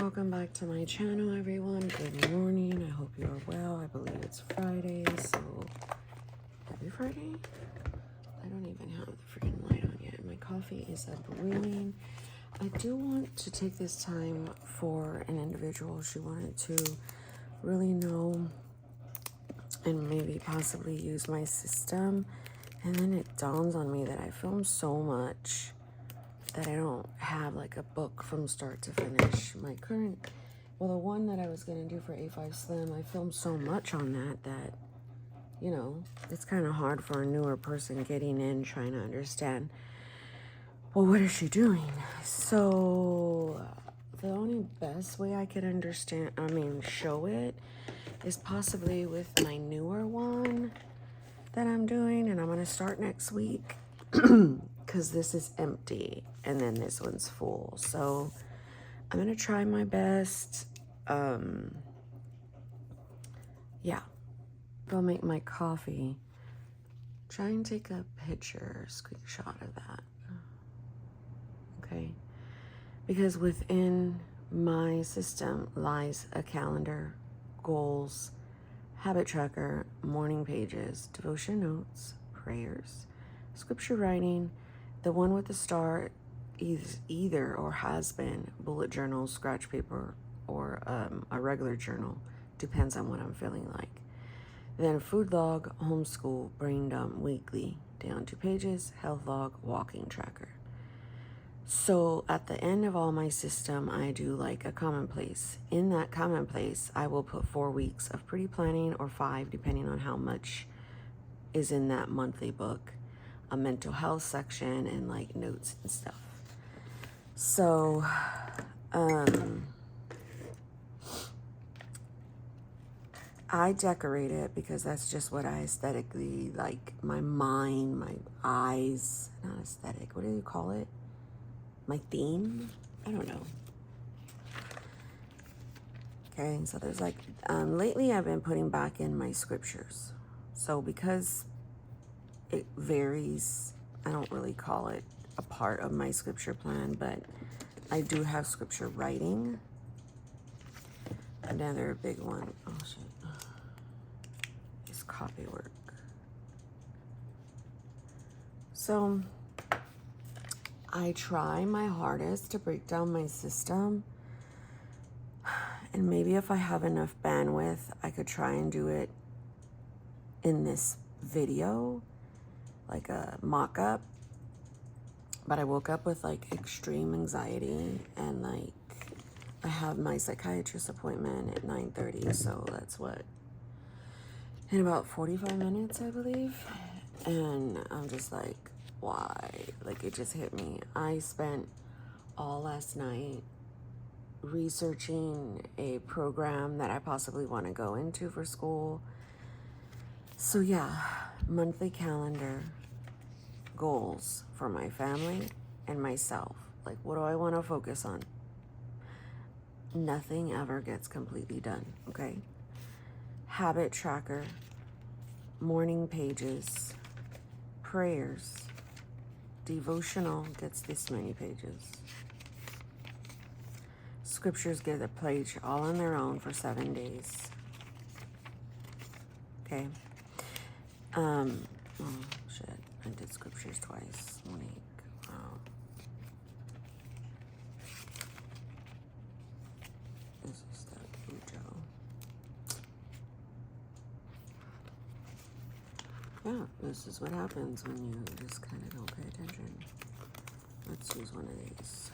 welcome back to my channel, everyone. Good morning. I hope you are well. I believe it's Friday, so happy Friday. I don't even have the freaking light on yet. My coffee is brewing. I do want to take this time for an individual. She wanted to really know and maybe possibly use my system, and then it dawns on me that I film so much that I don't have like a book from start to finish. My current, well, the one that I was gonna do for A5 Slim, I filmed so much on that, you know, it's kind of hard for a newer person getting in, trying to understand, well, what is she doing? So the only best way I could understand, show it, is possibly with my newer one that I'm doing, and I'm gonna start next week because this is empty and then this one's full. So I'm gonna try my best. Yeah, go make my coffee. Try and take a picture, screenshot of that. Okay, because within my system lies a calendar, goals, habit tracker, morning pages, devotion notes, prayers, scripture writing. The one with the star is either or has been bullet journal, scratch paper, or a regular journal. Depends on what I'm feeling like. Then food log, homeschool, brain dump, weekly, down 2 pages, health log, walking tracker. So at the end of all my system, I do like a commonplace. In that commonplace, I will put 4 weeks of pretty planning, or 5, depending on how much is in that monthly book, a mental health section, and like notes and stuff. So, I decorate it because that's just what I aesthetically like. My mind, my eyes, not aesthetic, what do you call it? My theme? I don't know. Okay, so there's like, lately I've been putting back in my scriptures. So because it varies, I don't really call it a part of my scripture plan, but I do have scripture writing. Another big one, oh shit, is copy work. So I try my hardest to break down my system, and maybe if I have enough bandwidth, I could try and do it in this video, like a mock-up. But I woke up with like extreme anxiety, and like I have my psychiatrist appointment at 9:30, so that's what, in about 45 minutes, I believe. And I'm just like, why? Like, it just hit me. I spent all last night researching a program that I possibly want to go into for school. So yeah, monthly calendar, goals for my family and myself. Like, what do I want to focus on? Nothing ever gets completely done, okay? Habit tracker, morning pages, prayers, devotional gets this many pages. Scriptures get a page all on their own for 7 days. Okay. Oh shit, I did scriptures twice. Monique. Wow. This is that Ujo. Yeah, this is what happens when you just kind of don't pay attention. Let's use one of these.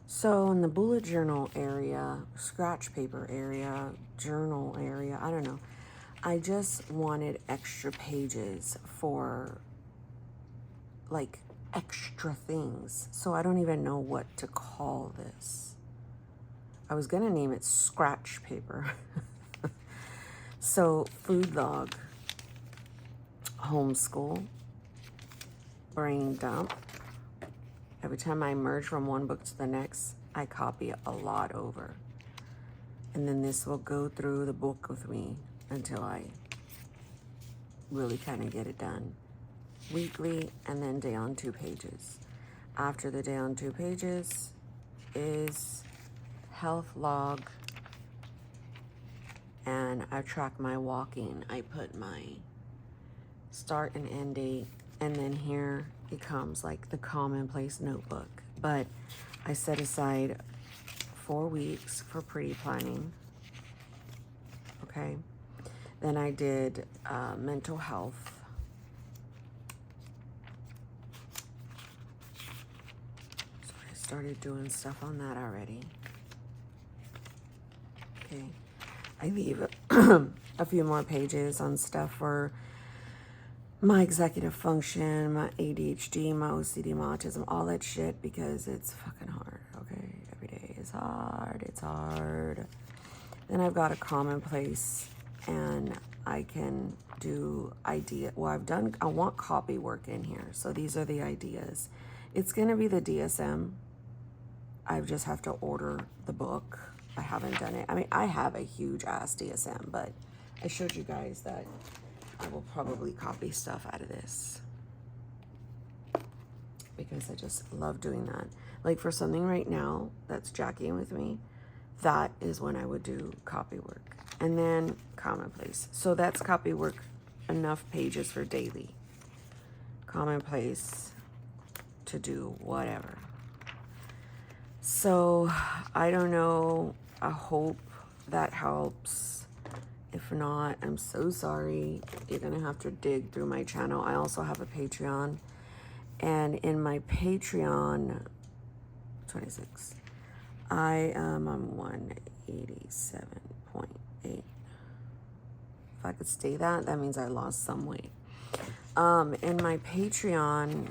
So in the bullet journal area, scratch paper area, journal area, I don't know. I just wanted extra pages for like extra things. So I don't even know what to call this. I was gonna name it scratch paper. So food log, homeschool, brain dump. Every time I merge from one book to the next, I copy a lot over. And then this will go through the book with me until I really kind of get it done. Weekly, and then day on 2 pages. After the day on 2 pages, is health log, and I track my walking. I put my start and end date, and then here it comes like the commonplace notebook. But I set aside 4 weeks for pre-planning. Okay. Then I did mental health. So I started doing stuff on that already. Okay. I leave a few more pages on stuff for my executive function, my ADHD, my OCD, my autism, all that shit, because it's fucking hard, okay? Every day is hard. It's hard. Then I've got a commonplace, and I can do I want copy work in here. So these are the ideas. It's going to be the DSM. I just have to order the book. I haven't done it. I mean, I have a huge ass DSM, but I showed you guys that I will probably copy stuff out of this because I just love doing that. Like for something right now that's jacking with me, that is when I would do copy work. And then commonplace. So that's copy work, enough pages for daily. Commonplace to do whatever. So I don't know. I hope that helps. If not, I'm so sorry. You're going to have to dig through my channel. I also have a Patreon. And in my Patreon, 26, I am on 187.8. If I could stay that means I lost some weight. In my Patreon,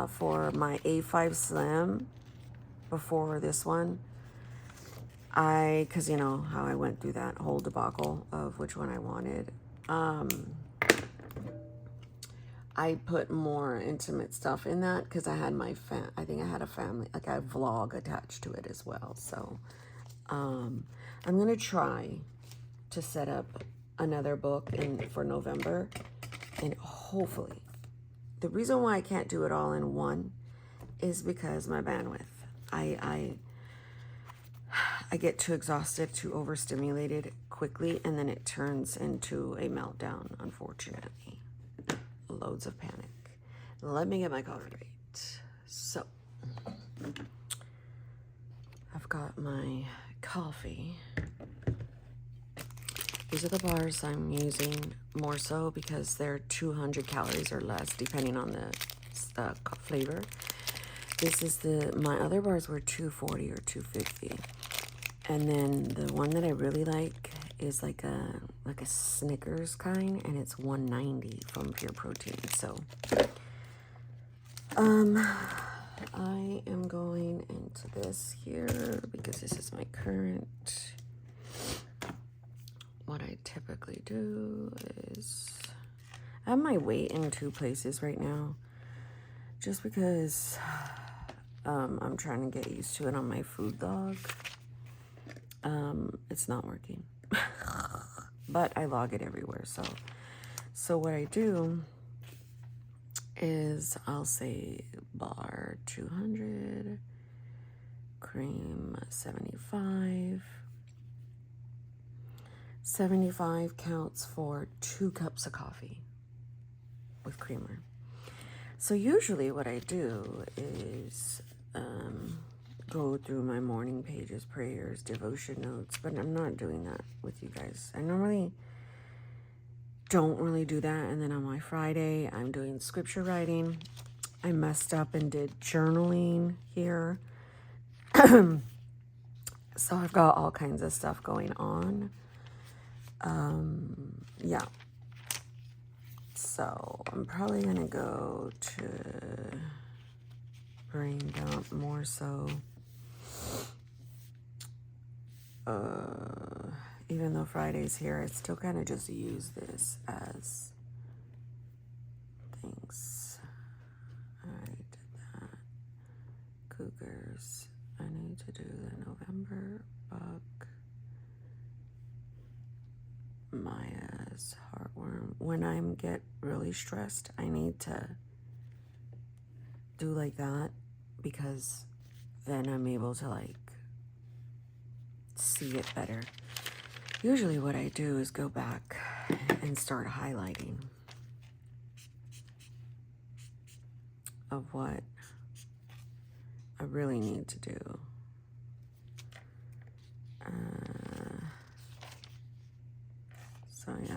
for my A5 Slim, before this one, because you know how I went through that whole debacle of which one I wanted. I put more intimate stuff in that because I had I think I had a family, like a vlog attached to it as well. So I'm going to try to set up another book for November, and hopefully, the reason why I can't do it all in one is because my bandwidth. I get too exhausted, too overstimulated quickly, and then it turns into a meltdown, unfortunately. Loads of panic. Let me get my color right. So, I've got my coffee. These are the bars I'm using more so because they're 200 calories or less, depending on the flavor. This is my other bars were 240 or 250. And then the one that I really like is like a Snickers kind, and it's 190 from Pure Protein. So I am going into this here because this is my current. What I typically do is I have my weight in 2 places right now, just because I'm trying to get used to it on my food log. It's not working, but I log it everywhere. So what I do is I'll say bar 200, cream 75. 75 counts for 2 cups of coffee with creamer. So usually what I do is go through my morning pages, prayers, devotion notes, but I'm not doing that with you guys. I normally don't really do that. And then on my Friday, I'm doing scripture writing. I messed up and did journaling here. So I've got all kinds of stuff going on. Yeah. So I'm probably going to go to brain dump more so. Even though Friday's here, I still kind of just use this as things. I did that. Cougars. I need to do the November book. Maya's heartworm. When I get really stressed, I need to do like that because then I'm able to like see it better. Usually what I do is go back and start highlighting of what I really need to do. So yeah,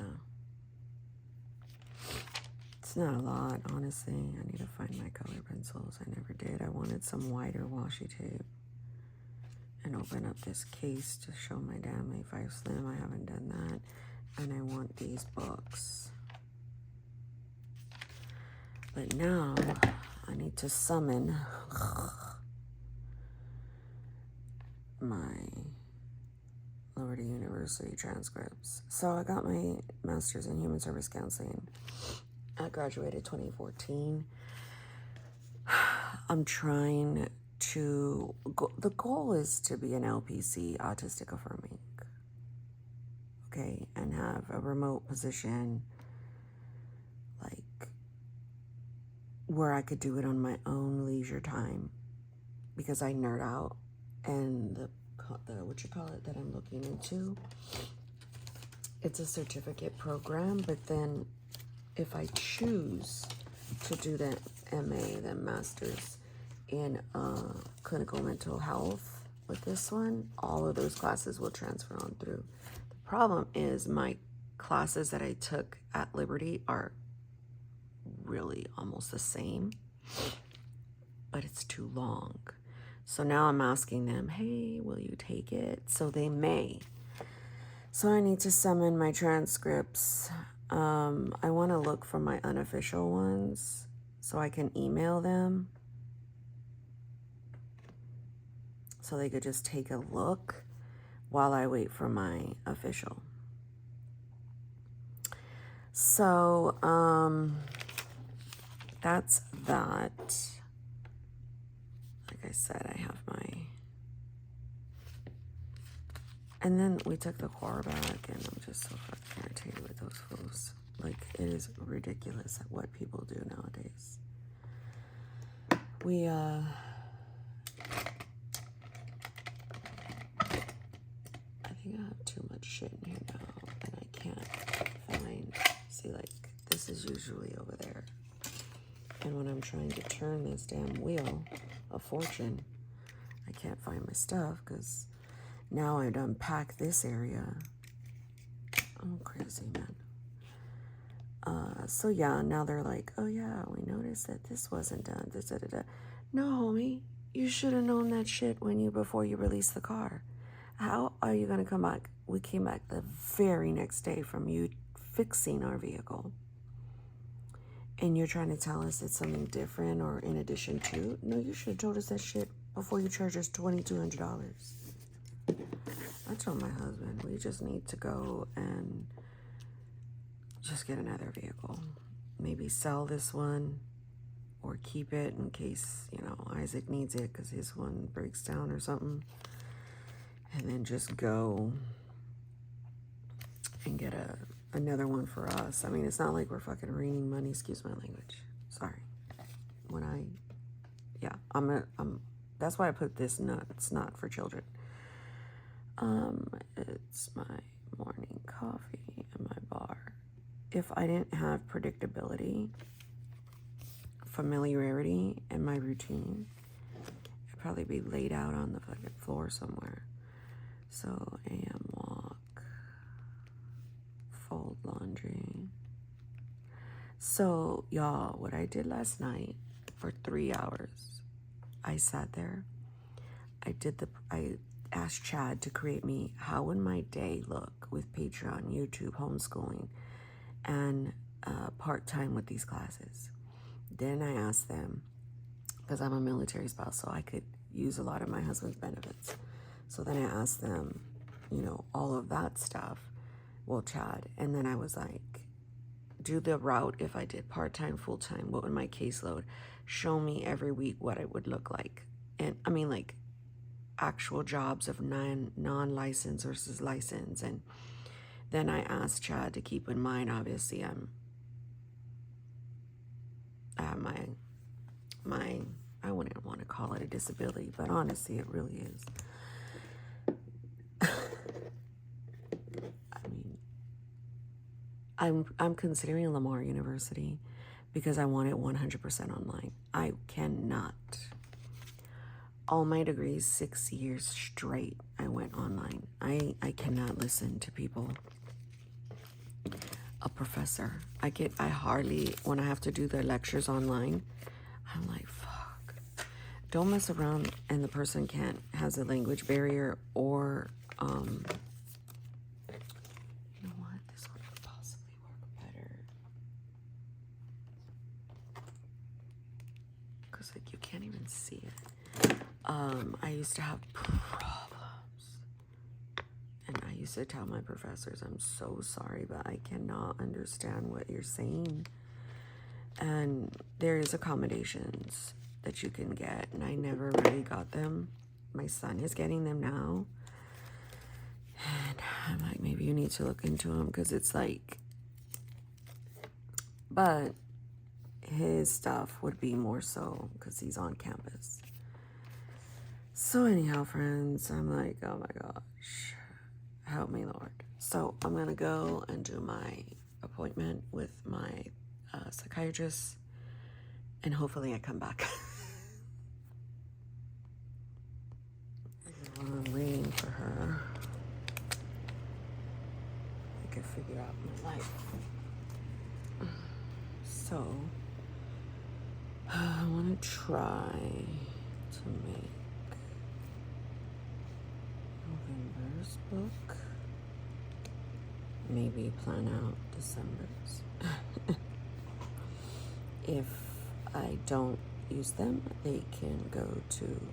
it's not a lot, honestly. I need to find my color pencils. I never did. I wanted some whiter washi tape and open up this case to show my damn A5 Slim. I haven't done that. And I want these books. But now I need to summon my Liberty University transcripts. So I got my master's in human service counseling. I graduated 2014. I'm trying to the goal is to be an LPC, autistic affirming, okay, and have a remote position like where I could do it on my own leisure time, because I nerd out. And the what you call it that I'm looking into, it's a certificate program, but then if I choose to do that MA, the master's in clinical mental health with this one, all of those classes will transfer on through. The problem is my classes that I took at Liberty are really almost the same, but it's too long. So now I'm asking them, hey, will you take it? So they may. So I need to summon my transcripts. I want to look for my unofficial ones so I can email them, so they could just take a look while I wait for my official. So that's that. Like I said, I have my, and then we took the car back, and I'm just so fucking irritated with those fools. Like, it is ridiculous at what people do nowadays. I think I have too much shit in here now, and I can't find, see, like, this is usually over there. And when I'm trying to turn this damn wheel of fortune, I can't find my stuff, because now I've unpacked this area. I'm crazy, man. So yeah, now they're like, oh yeah, we noticed that this wasn't done. No, homie, you should have known that shit before you released the car. How are you gonna come back? We came back the very next day from you fixing our vehicle, and you're trying to tell us it's something different or in addition to? No, you should have told us that shit before you charged us $2,200. I told my husband, we just need to go and just get another vehicle. Maybe sell this one or keep it in case, you know, Isaac needs it because his one breaks down or something. And then just go and get another one for us. I mean, it's not like we're fucking raining money, excuse my language. Sorry. That's why I put this nut. It's not for children. It's my morning coffee and my bar. If I didn't have predictability, familiarity, and my routine, I'd probably be laid out on the fucking floor somewhere. So, AM walk, fold laundry. So, y'all, what I did last night for 3 hours, I sat there. I asked Chad to create me how would my day look with Patreon, YouTube, homeschooling, and part-time with these classes. Then I asked them, because I'm a military spouse, so I could use a lot of my husband's benefits. So then I asked them, you know, all of that stuff. Well, Chad. And then I was like, do the route if I did part-time, full-time. What would my caseload? Show me every week what it would look like. And I mean, like, actual jobs of non-licensed versus licensed. And then I asked Chad to keep in mind, obviously, I have I wouldn't want to call it a disability, but honestly, it really is. I mean, I'm considering Lamar University because I want it 100% online. I cannot. All my degrees, 6 years straight, I went online. I cannot listen to people. A professor. I hardly, when I have to do their lectures online, I'm like, fuck. Don't mess around and the person has a language barrier or, you know what, this one could possibly work better. Because like you can't even see it. I used to have problems. And I used to tell my professors, I'm so sorry, but I cannot understand what you're saying. And there is accommodations that you can get, and I never really got them. My son is getting them now. And I'm like, maybe you need to look into them, because it's like, but his stuff would be more so because he's on campus. So anyhow, friends, I'm like, oh my gosh, help me, Lord. So I'm going to go and do my appointment with my psychiatrist, and hopefully I come back. I'm waiting for her. I can figure out my life. So I want to try to make November's book. Maybe plan out December's. If I don't use them,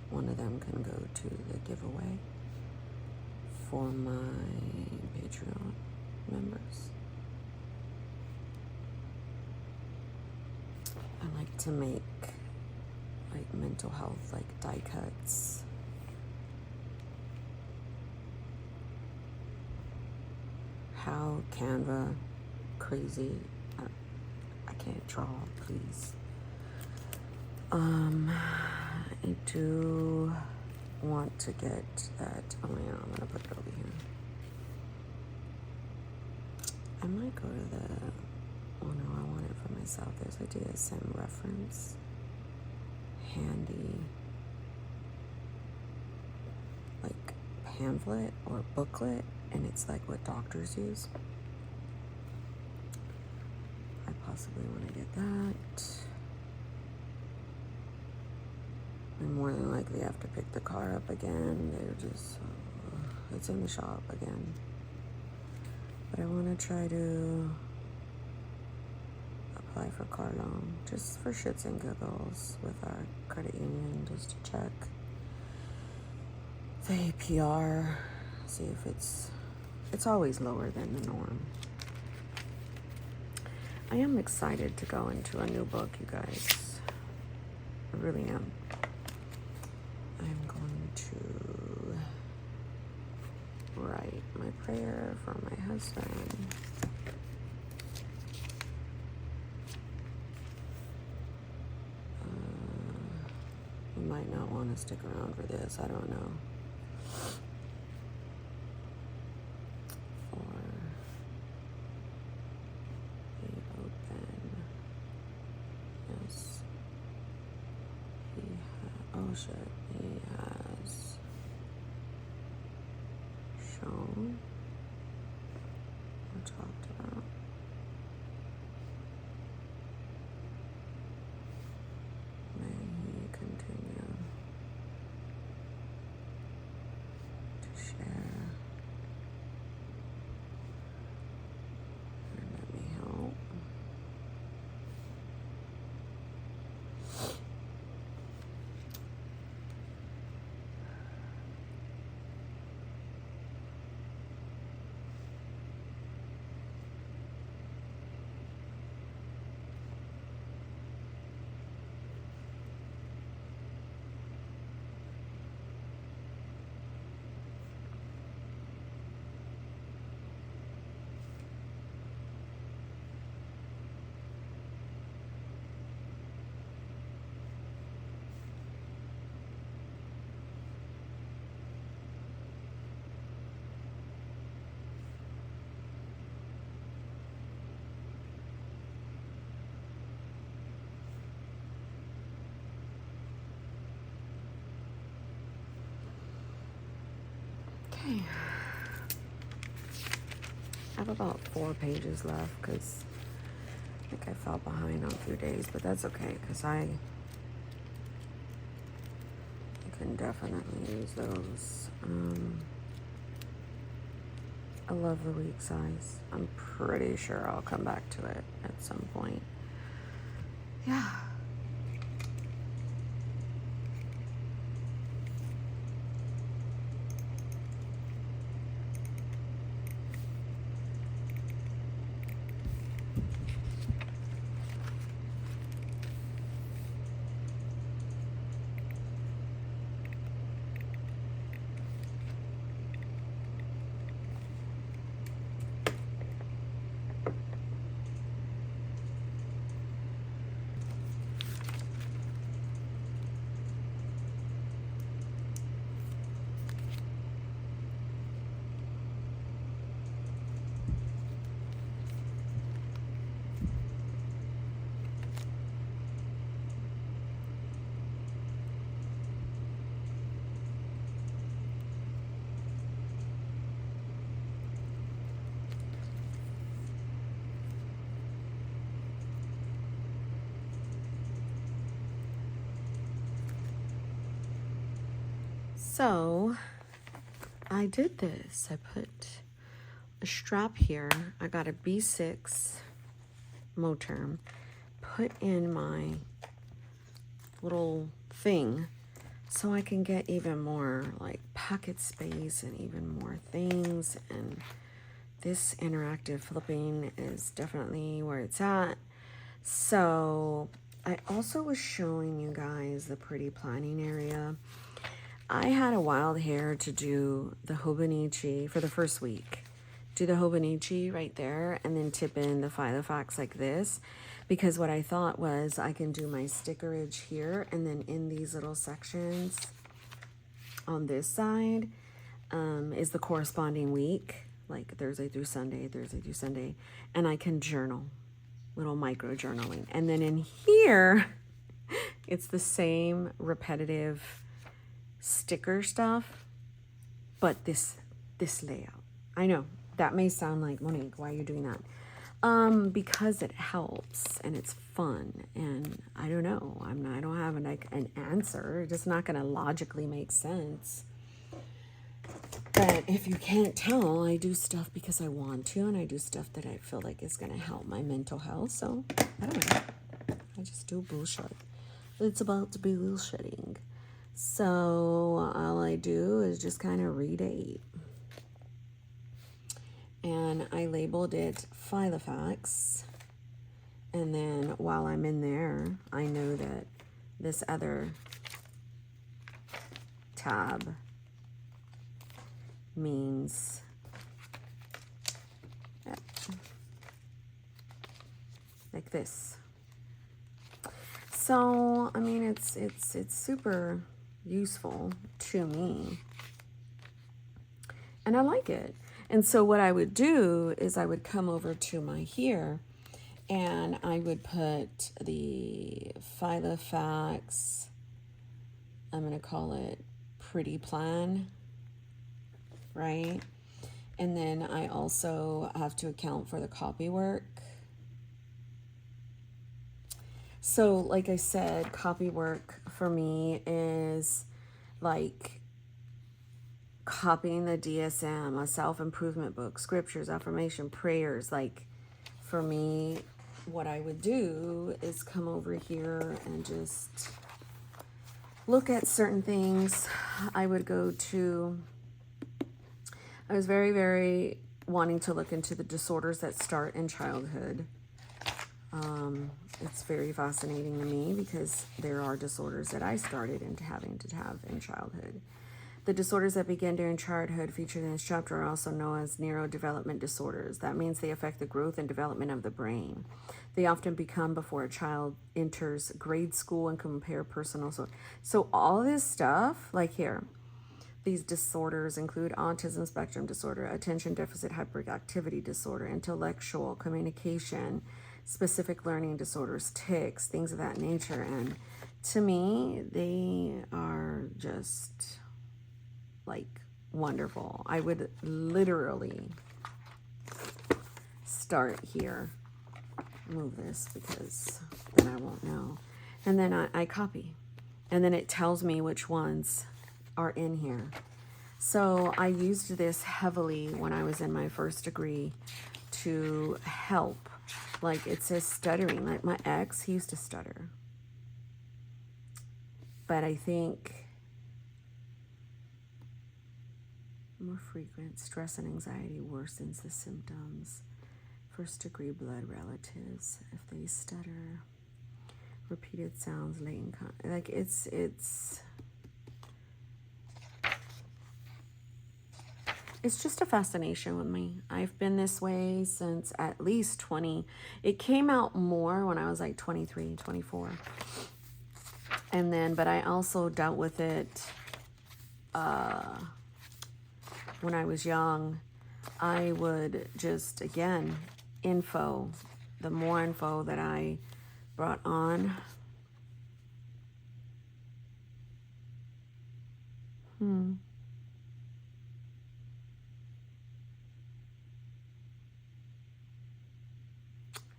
one of them can go to the giveaway for my Patreon members. I like to make like mental health, like die cuts. How Canva crazy. I can't draw, please. I do want to get that. Oh yeah, I'm gonna put it over here. I might go to the, oh no, I want it for myself. There's a DSM reference. Handy, like pamphlet or booklet, and it's like what doctors use. I possibly want to get that. I more than likely have to pick the car up again. They're just, it's in the shop again. But I want to try to apply for car loan, just for shits and giggles with our credit union, just to check the APR, see if it's always lower than the norm. I am excited to go into a new book, you guys. I really am. I'm going to write my prayer for my husband. You might not want to stick around for this, I don't know. He has shown or talked about may he continue to share and let me help. Okay. I have about 4 pages left because I think I fell behind on a few days, but that's okay because I can definitely use those. I love the week size. I'm pretty sure I'll come back to it at some point. Yeah. So I did this. I put a strap here. I got a B6 Moterm, put in my little thing so I can get even more like pocket space and even more things. And this interactive flipping is definitely where it's at. So I also was showing you guys the pretty planning area. I had a wild hair to do the Hobonichi for the first week. Do the Hobonichi right there and then tip in the Filofax like this, because what I thought was I can do my stickerage here and then in these little sections on this side is the corresponding week, like Thursday through Sunday, and I can journal, little micro journaling. And then in here, it's the same repetitive sticker stuff, but this layout. I know that may sound like, Monique, why are you doing that? Because it helps and it's fun, and I don't know, I don't have an answer. It's just not going to logically make sense. But if you can't tell, I do stuff because I want to, and I do stuff that I feel like is going to help my mental health. So I don't know, I just do bullshit. It's about to be bullshitting. So all I do is just kind of redate. And I labeled it Filofax. And then while I'm in there, I know that this other tab means like this. So, I mean, it's super useful to me. And I like it. And so what I would do is I would come over to my here and I would put the Filofax, I'm going to call it Pretty Plan, right? And then I also have to account for the copy work. So like I said, copy work for me is like copying the DSM, a self-improvement book, scriptures, affirmation, prayers. Like for me, what I would do is come over here and just look at certain things. I would go to, I was very, very wanting to look into the disorders that start in childhood. It's very fascinating to me because there are disorders that I started into having to have in childhood. The disorders that begin during childhood featured in this chapter are also known as neurodevelopment disorders. That means they affect the growth and development of the brain. They often become before a child enters grade school and compare personal. So all this stuff, like here, these disorders include autism spectrum disorder, attention deficit hyperactivity disorder, intellectual communication, specific learning disorders, tics, things of that nature. And to me, they are just like wonderful. I would literally start here. Move this because then I won't know. And then I copy. And then it tells me which ones are in here. So I used this heavily when I was in my first degree to help. Like it says stuttering. Like my ex, he used to stutter. But I think more frequent stress and anxiety worsens the symptoms. First degree blood relatives, if they stutter, repeated sounds, latent, like it's just a fascination with me. I've been this way since at least 20. It came out more when I was like 23, 24. And then, but I also dealt with it when I was young. I would just, again, the more info that I brought on.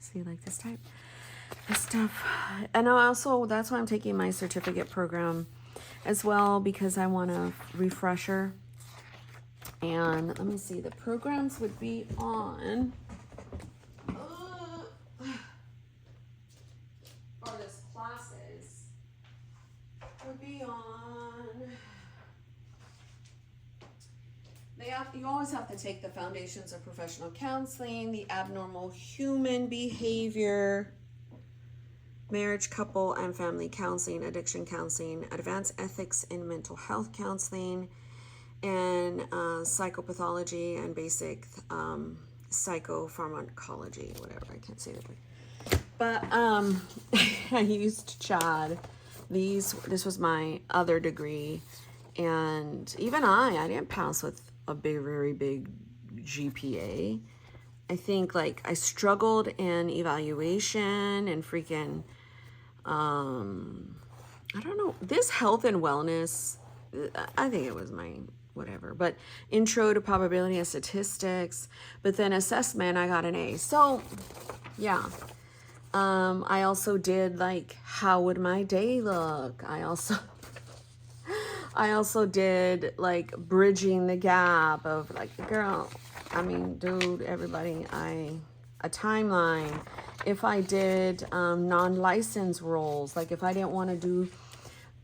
See, like this type of stuff. And also, that's why I'm taking my certificate program as well, because I want a refresher. And let me see, the programs would be on, or this classes would be on, you always have to take the foundations of professional counseling, the abnormal human behavior, marriage, couple, and family counseling, addiction counseling, advanced ethics in mental health counseling, and psychopathology and basic psychopharmacology, whatever, I can't say that word. But I used Chad. This was my other degree, and even I didn't pass with a very big GPA. I think like I struggled in evaluation and freaking I don't know, this health and wellness, I think it was my whatever, but intro to probability and statistics, but then assessment, I got an A. So yeah. I also did like, how would my day look? I also did like bridging the gap of like, girl, I mean, dude, everybody, a timeline. If I did non-license roles, like if I didn't want to do,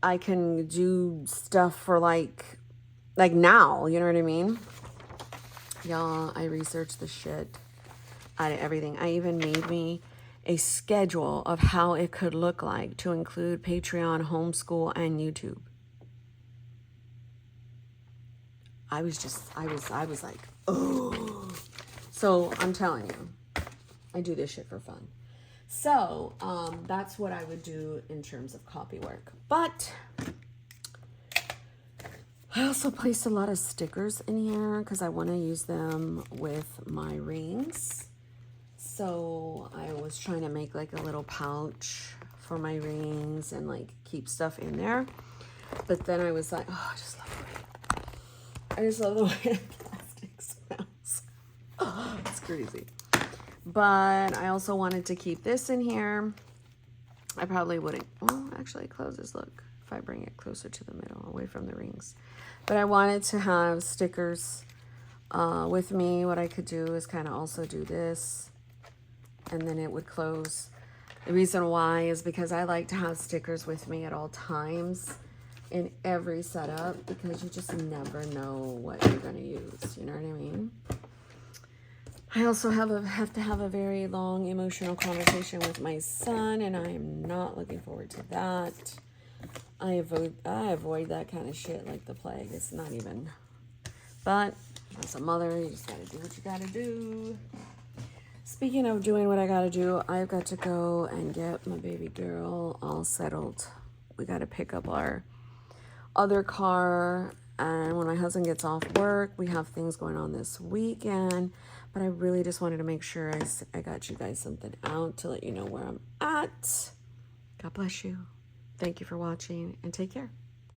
I can do stuff for like now, you know what I mean? Y'all, I researched the shit out of everything. I even made me a schedule of how it could look like to include Patreon, homeschool, and YouTube. I was like, oh. So I'm telling you, I do this shit for fun. So that's what I would do in terms of copy work. But I also placed a lot of stickers in here because I want to use them with my rings. So I was trying to make like a little pouch for my rings and like keep stuff in there. But then I was like, oh, I just love the way plastic smells. Oh, it's crazy. But I also wanted to keep this in here. I probably wouldn't. Well, actually, closes. Look, if I bring it closer to the middle, away from the rings. But I wanted to have stickers with me. What I could do is kind of also do this, and then it would close. The reason why is because I like to have stickers with me at all times in every setup, because you just never know what you're going to use. You know what I mean? I also have to have a very long emotional conversation with my son, and I am not looking forward to that. I avoid that kind of shit like the plague. It's not even. But as a mother, you just gotta do what you gotta do. Speaking of doing what I gotta do, I've got to go and get my baby girl all settled. We gotta pick up our other car, and when my husband gets off work, we have things going on this weekend. But I really just wanted to make sure I got you guys something out to let you know where I'm at. God bless you. Thank you for watching, and take care.